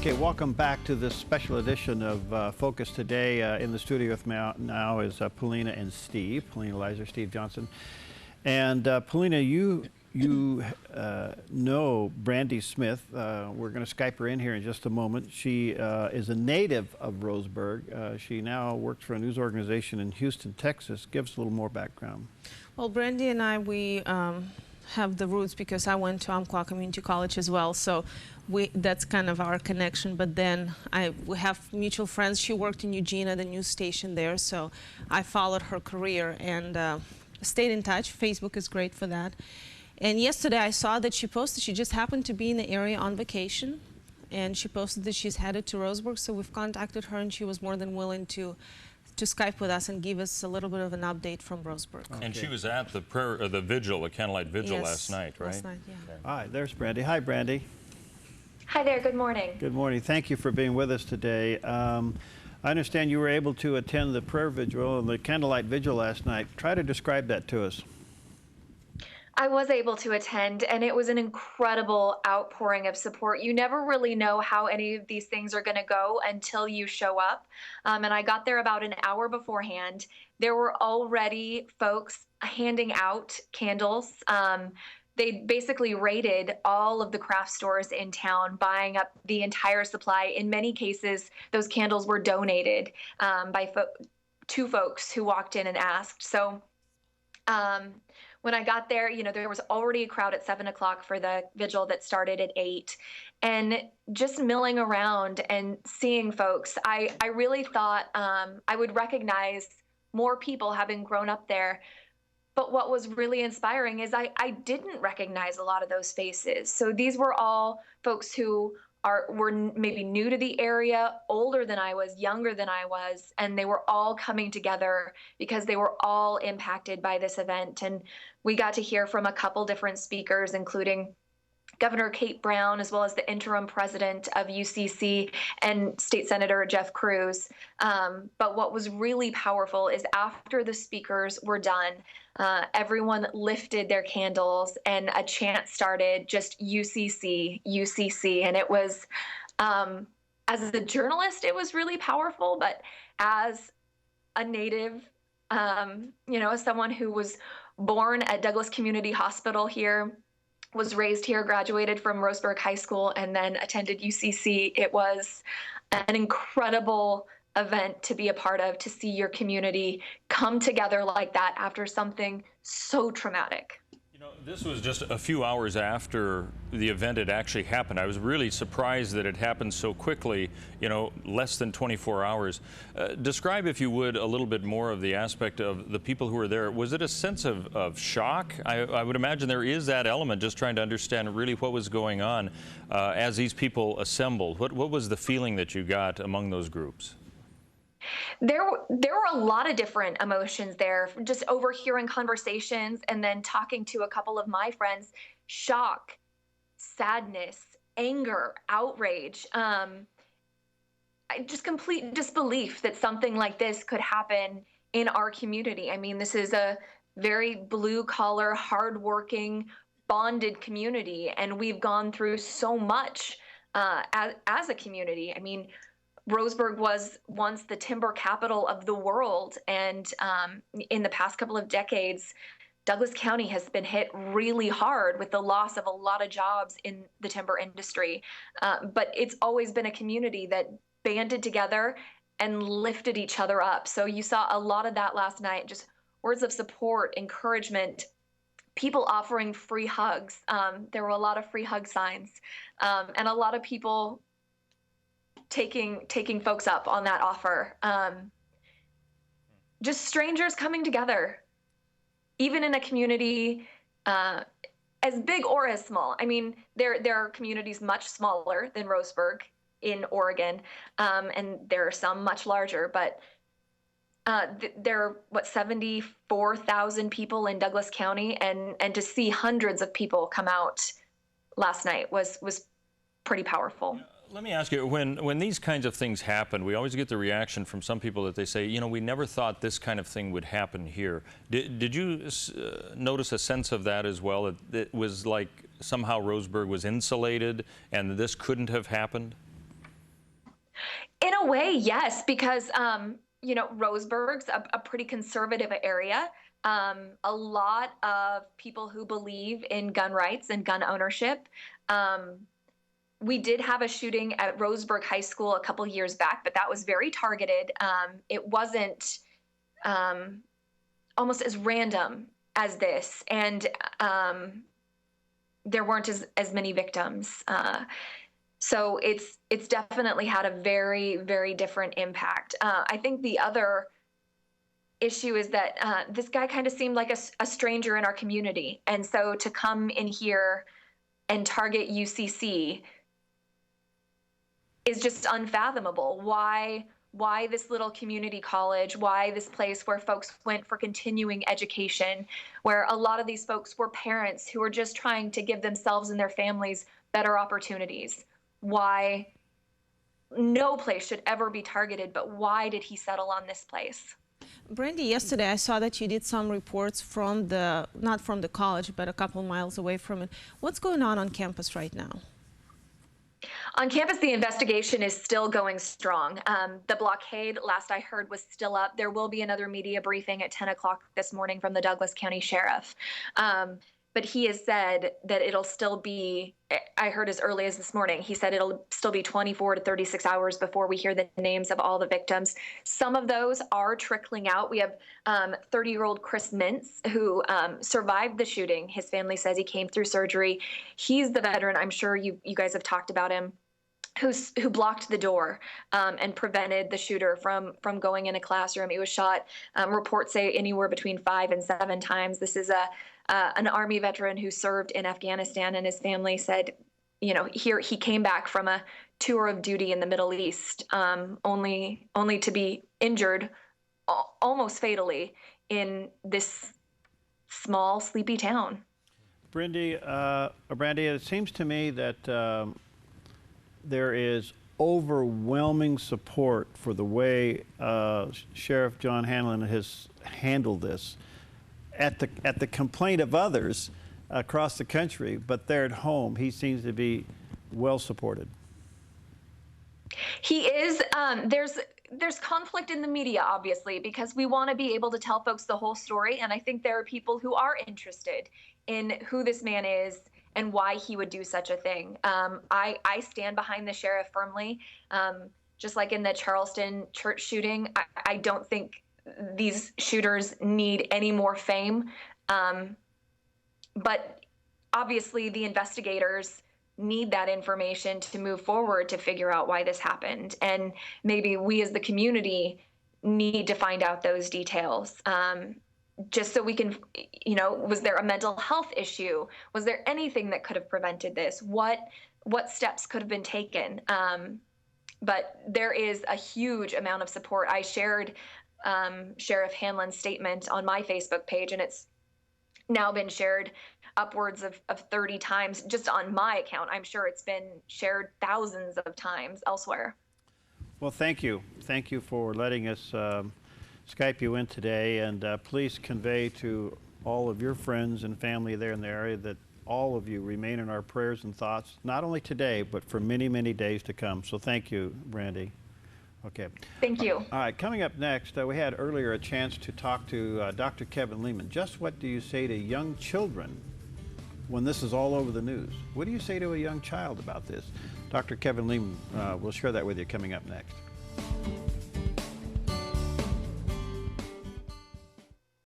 Okay, welcome back to this special edition of Focus Today. In the studio with me now is Paulina and Steve. Paulina Leiser, Steve Johnson. And Paulina, you know Brandi Smith. We're going to Skype her in here in just a moment. She is a native of Roseburg. She now works for a news organization in Houston, Texas. Give us a little more background. Well, Brandi and I, we have the roots because I went to Umpqua Community College as well. So that's kind of our connection. But then we have mutual friends. She worked in Eugene at the news station there. So I followed her career and stayed in touch. Facebook is great for that. And yesterday I saw that she posted, she just happened to be in the area on vacation, and she posted that she's headed to Roseburg. So we've contacted her, and she was more than willing to Skype with us and give us a little bit of an update from Roseburg. Okay. And she was at the prayer, the vigil, the candlelight vigil last night, right? Last night, yeah. Okay. All right, there's Brandi. Hi, Brandi. Hi there, good morning. Good morning. Thank you for being with us today. I understand you were able to attend the prayer vigil and the candlelight vigil last night. Try to describe that to us. I was able to attend, and it was an incredible outpouring of support. You never really know how any of these things are going to go until you show up. And I got there about an hour beforehand. There were already folks handing out candles. They basically raided all of the craft stores in town, buying up the entire supply. In many cases, those candles were donated by two folks who walked in and asked. So when I got there, you know, there was already a crowd at 7 o'clock for the vigil that started at 8. And just milling around and seeing folks, I really thought I would recognize more people having grown up there. But what was really inspiring is I didn't recognize a lot of those faces. So these were all folks who were maybe new to the area, older than I was, younger than I was, and they were all coming together because they were all impacted by this event. And we got to hear from a couple different speakers, including Governor Kate Brown, as well as the interim president of UCC and State Senator Jeff Cruz. But what was really powerful is after the speakers were done, everyone lifted their candles and a chant started, just UCC, UCC. And it was, as a journalist, it was really powerful. But as a native, you know, as someone who was born at Douglas Community Hospital here, was raised here, graduated from Roseburg High School, and then attended UCC. It was an incredible event to be a part of, to see your community come together like that after something so traumatic. You know, this was just a few hours after the event had actually happened. I was really surprised that it happened so quickly, you know, less than 24 hours. Describe, if you would, a little bit more of the aspect of the people who were there. Was it a sense of shock? I would imagine there is that element, just trying to understand really what was going on as these people assembled. What was the feeling that you got among those groups? There were a lot of different emotions there, just overhearing conversations and then talking to a couple of my friends. Shock, sadness, anger, outrage, just complete disbelief that something like this could happen in our community. I mean, this is a very blue-collar, hardworking, bonded community, and we've gone through so much as a community. I mean, Roseburg was once the timber capital of the world, and in the past couple of decades, Douglas County has been hit really hard with the loss of a lot of jobs in the timber industry. But it's always been a community that banded together and lifted each other up. So you saw a lot of that last night, just words of support, encouragement, people offering free hugs. There were a lot of free hug signs, and a lot of people taking folks up on that offer. Just strangers coming together, even in a community as big or as small. I mean, there are communities much smaller than Roseburg in Oregon, and there are some much larger, but there are, what, 74,000 people in Douglas County, and to see hundreds of people come out last night was pretty powerful. Let me ask you, when these kinds of things happen, we always get the reaction from some people that they say, you know, we never thought this kind of thing would happen here. Did you notice a sense of that as well? It was like somehow Roseburg was insulated and this couldn't have happened? In a way, yes, because Roseburg's a pretty conservative area. A lot of people who believe in gun rights and gun ownership. We did have a shooting at Roseburg High School a couple years back, but that was very targeted. It wasn't almost as random as this, and there weren't as many victims. So it's definitely had a very, very different impact. I think the other issue is that this guy kind of seemed like a stranger in our community. And so to come in here and target UCC is just unfathomable. Why this little community college? Why this place where folks went for continuing education, where a lot of these folks were parents who were just trying to give themselves and their families better opportunities? Why no place should ever be targeted, but why did he settle on this place? Brandi, yesterday I saw that you did some reports from not from the college, but a couple miles away from it. What's going on campus right now? On campus, the investigation is still going strong. The blockade, last I heard, was still up. There will be another media briefing at 10 o'clock this morning from the Douglas County Sheriff. But he has said that it'll still be, I heard as early as this morning, he said it'll still be 24 to 36 hours before we hear the names of all the victims. Some of those are trickling out. We have 30-year-old Chris Mintz, who survived the shooting. His family says he came through surgery. He's the veteran. I'm sure you guys have talked about him. Who blocked the door and prevented the shooter from going in a classroom. He was shot, reports say, anywhere between 5 and 7 times. This is an Army veteran who served in Afghanistan, and his family said, here he came back from a tour of duty in the Middle East, only to be injured almost fatally in this small, sleepy town. Brandi, it seems to me that there is overwhelming support for the way Sheriff John Hanlon has handled this at the complaint of others across the country, but there at home he seems to be well supported. He is. There's conflict in the media, obviously, because we want to be able to tell folks the whole story, and I think there are people who are interested in who this man is and why he would do such a thing. I stand behind the sheriff firmly. Just like in the Charleston church shooting, I don't think these shooters need any more fame. But obviously the investigators need that information to move forward to figure out why this happened. And maybe we as the community need to find out those details. Just so we can, was there a mental health issue? Was there anything that could have prevented this? What steps could have been taken? But there is a huge amount of support. I shared Sheriff Hanlon's statement on my Facebook page, and it's now been shared upwards of 30 times just on my account. I'm sure it's been shared thousands of times elsewhere. Well, thank you. Thank you for letting us Skype you in today, and please convey to all of your friends and family there in the area that all of you remain in our prayers and thoughts, not only today, but for many, many days to come. So thank you, Brandi. Okay. Thank you. All right, coming up next, we had earlier a chance to talk to Dr. Kevin Lehman. Just what do you say to young children when this is all over the news? What do you say to a young child about this? Dr. Kevin Lehman will share that with you coming up next.